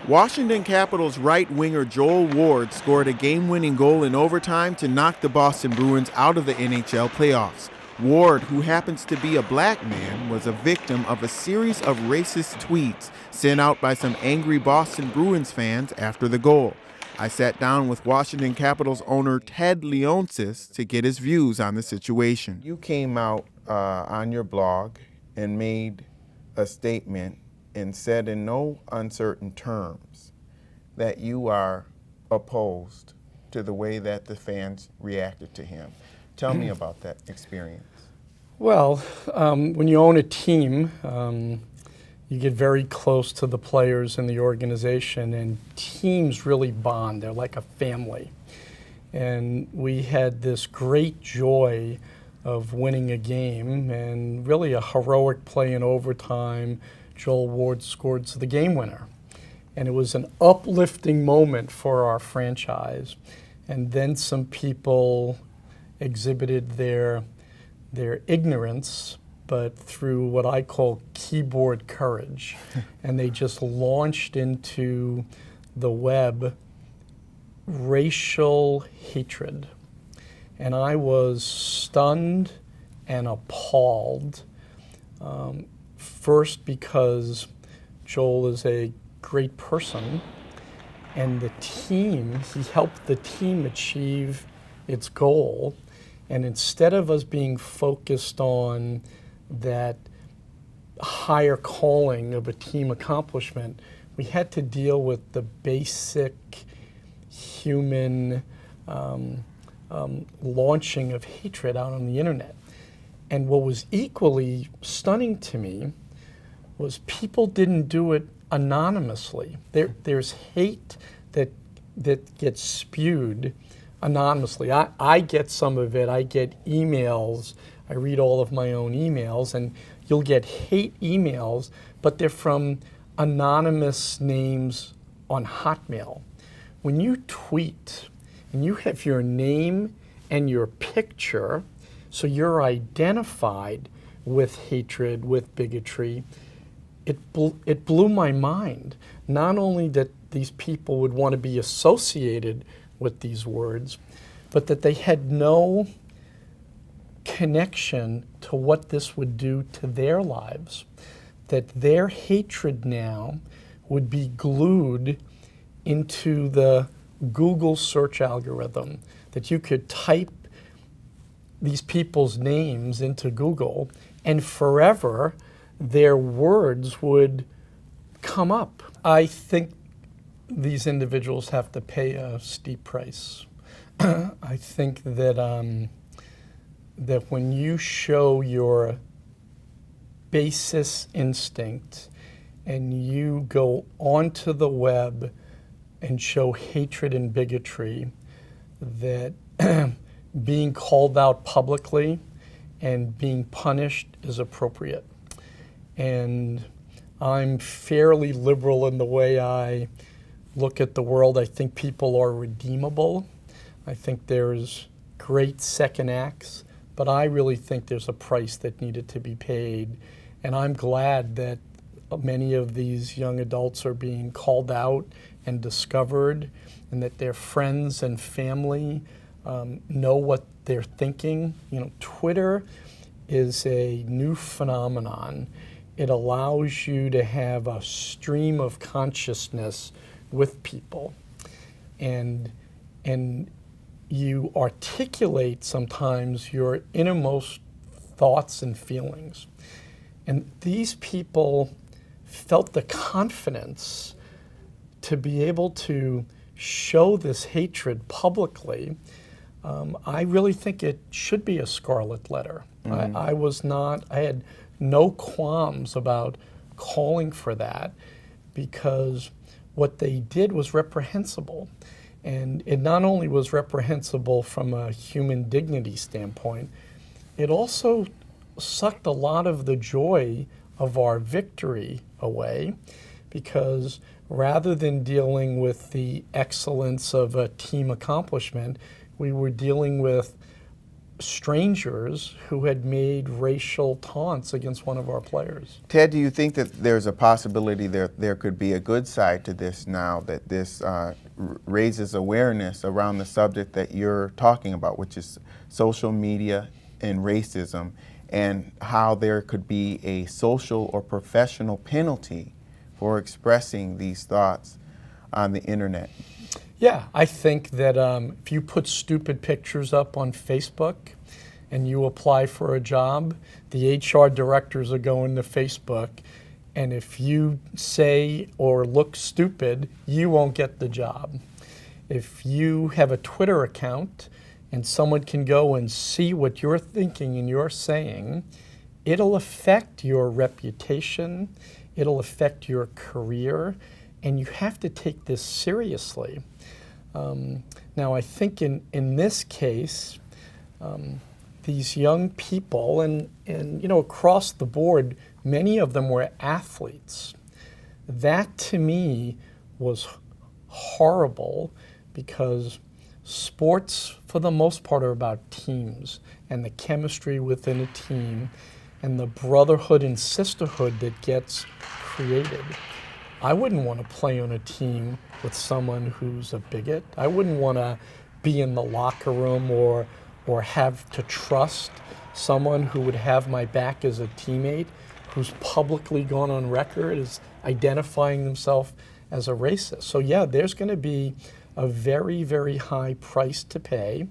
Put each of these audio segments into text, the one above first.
Washington Capitals right winger Joel Ward scored a game-winning goal in overtime to knock the Boston Bruins out of the NHL playoffs. Ward, who happens to be a black man, was a victim of a series of racist tweets sent out by some angry Boston Bruins fans after the goal. I sat down with Washington Capitals owner Ted Leonsis to get his views on the situation. You came out on your blog and made a statement and said in no uncertain terms that you are opposed to the way that the fans reacted to him. Tell me about that experience. Well, when you own a team, you get very close to the players in the organization, and teams really bond. They're like a family. And we had this great joy of winning a game, and really a heroic play in overtime. Joel Ward scored the game winner. And it was an uplifting moment for our franchise. And then some people exhibited their ignorance, but through what I call keyboard courage. And they just launched into the web racial hatred. And I was stunned and appalled. First, because Joel is a great person, and the team, he helped the team achieve its goal. And instead of us being focused on that higher calling of a team accomplishment, we had to deal with the basic human launching of hatred out on the internet. And what was equally stunning to me was people didn't do it anonymously. There's hate that gets spewed anonymously. I get some of it. I get emails. I read all of my own emails, and you'll get hate emails, but they're from anonymous names on Hotmail. When you tweet and you have your name and your picture, so you're identified with hatred, with bigotry, it blew my mind. Not only that these people would want to be associated with these words, but that they had no connection to what this would do to their lives. That their hatred now would be glued into the Google search algorithm, that you could type these people's names into Google and forever their words would come up. I think these individuals have to pay a steep price. I think that that when you show your basis instinct and you go onto the web and show hatred and bigotry, that being called out publicly and being punished is appropriate. And I'm fairly liberal in the way I look at the world. I think people are redeemable. I think there's great second acts, but I really think there's a price that needed to be paid. And I'm glad that many of these young adults are being called out and discovered, and that their friends and family know what they're thinking. You know, Twitter is a new phenomenon. It allows you to have a stream of consciousness with people, and you articulate sometimes your innermost thoughts and feelings. And these people felt the confidence to be able to show this hatred publicly. I really think it should be a scarlet letter. Mm-hmm. I had no qualms about calling for that, because what they did was reprehensible. And it not only was reprehensible from a human dignity standpoint, it also sucked a lot of the joy of our victory away, because rather than dealing with the excellence of a team accomplishment, we were dealing with strangers who had made racial taunts against one of our players. Ted, do you think that there's a possibility there could be a good side to this now, that this raises awareness around the subject that you're talking about, which is social media and racism, and how there could be a social or professional penalty for expressing these thoughts on the internet? Yeah, I think that if you put stupid pictures up on Facebook and you apply for a job, the HR directors are going to Facebook, and if you say or look stupid, you won't get the job. If you have a Twitter account and someone can go and see what you're thinking and you're saying, it'll affect your reputation, it'll affect your career, and you have to take this seriously. Now, I think in this case, these young people, and across the board, many of them were athletes. That, to me, was horrible, because sports, for the most part, are about teams and the chemistry within a team and the brotherhood and sisterhood that gets created. I wouldn't want to play on a team with someone who's a bigot. I wouldn't want to be in the locker room or have to trust someone who would have my back as a teammate, who's publicly gone on record as identifying themselves as a racist. So yeah, there's going to be a very, very high price to pay,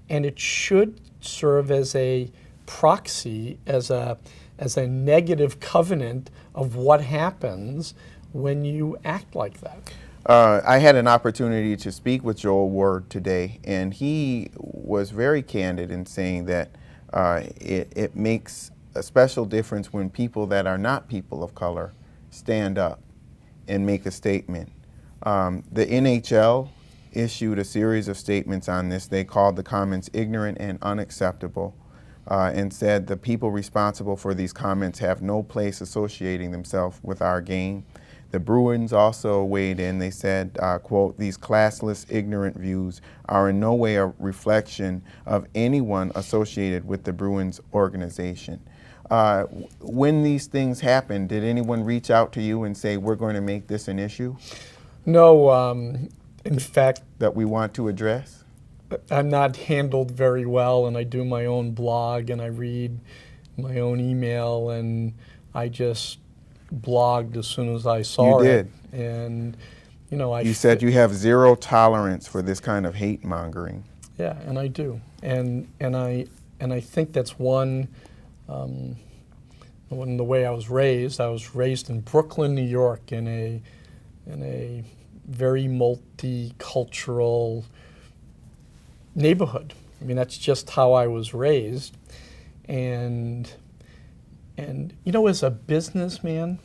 and it should serve as a proxy, as a negative covenant of what happens when you act like that. I had an opportunity to speak with Joel Ward today, and he was very candid in saying that it makes a special difference when people that are not people of color stand up and make a statement. The NHL issued a series of statements on this. They called the comments ignorant and unacceptable, and said the people responsible for these comments have no place associating themselves with our game. The Bruins also weighed in. They said, quote, "These classless, ignorant views are in no way a reflection of anyone associated with the Bruins organization." When these things happen, did anyone reach out to you and say, we're going to make this an issue? No, in fact, that we want to address? I'm not handled very well, and I do my own blog and I read my own email, and I just blogged as soon as I saw it. You did. And you said you have zero tolerance for this kind of hate mongering. Yeah, and I do. And I think that's one the way I was raised. I was raised in Brooklyn, New York, in a very multicultural neighborhood. I mean, that's just how I was raised. And as a businessman,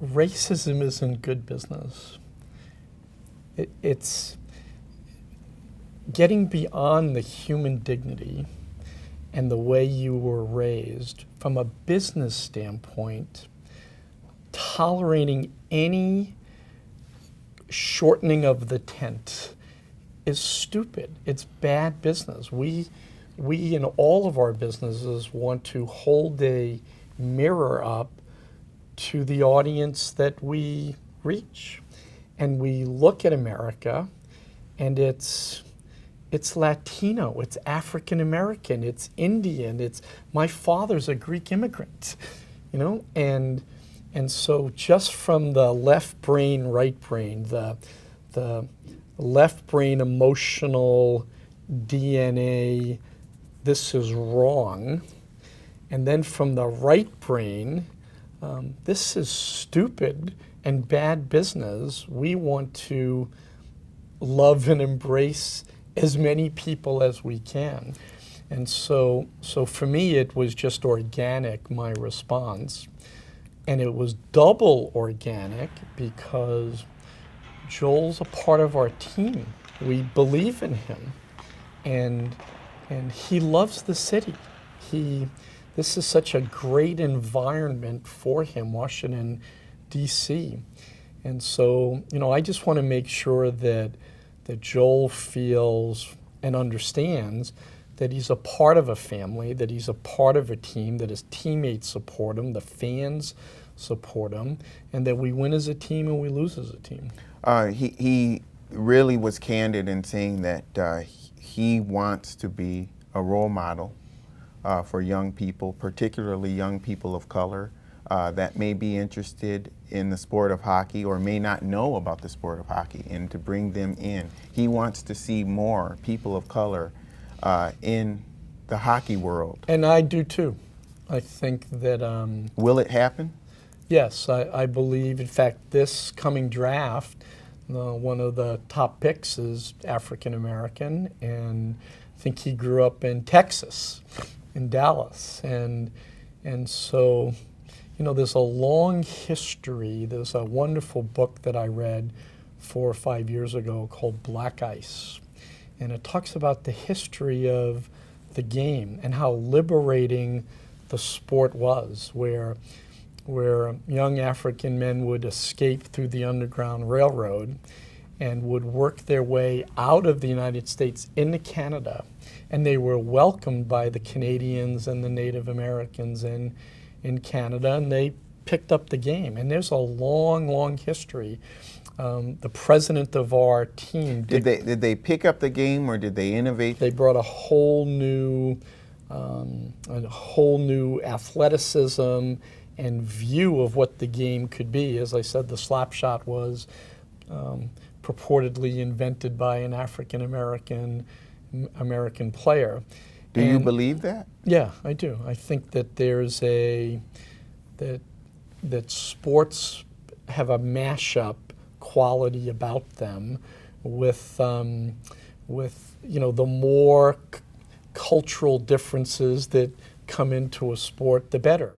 racism isn't good business. It's getting beyond the human dignity and the way you were raised. From a business standpoint, tolerating any shortening of the tent is stupid. It's bad business. We in all of our businesses want to hold a mirror up to the audience that we reach. And we look at America, and it's Latino, it's African American, it's Indian, my father's a Greek immigrant, and so just from the left brain, right brain, the left brain emotional DNA, this is wrong, and then from the right brain, this is stupid and bad business. We want to love and embrace as many people as we can. And so for me, it was just organic, my response. And it was double organic because Joel's a part of our team. We believe in him. And he loves the city. This is such a great environment for him, Washington, D.C. And so, I just want to make sure that Joel feels and understands that he's a part of a family, that he's a part of a team, that his teammates support him, the fans support him, and that we win as a team and we lose as a team. He really was candid in saying that he wants to be a role model for young people, particularly young people of color that may be interested in the sport of hockey or may not know about the sport of hockey, and to bring them in. He wants to see more people of color in the hockey world. And I do too. I think that... Will it happen? Yes, I believe, in fact, this coming draft, one of the top picks is African American, and I think he grew up in Texas, in Dallas. And so, you know, there's a long history. There's a wonderful book that I read 4 or 5 years ago called Black Ice. And it talks about the history of the game and how liberating the sport was, where young African men would escape through the Underground Railroad and would work their way out of the United States into Canada. And they were welcomed by the Canadians and the Native Americans in Canada, and they picked up the game. And there's a long, long history. The president of our team... Did they pick up the game, or did they innovate? They brought a whole new athleticism and view of what the game could be. As I said, the slap shot was purportedly invented by an African American player. Do you believe that? Yeah, I do. I think that there's that sports have a mashup quality about them with you know, the more cultural differences that come into a sport, the better.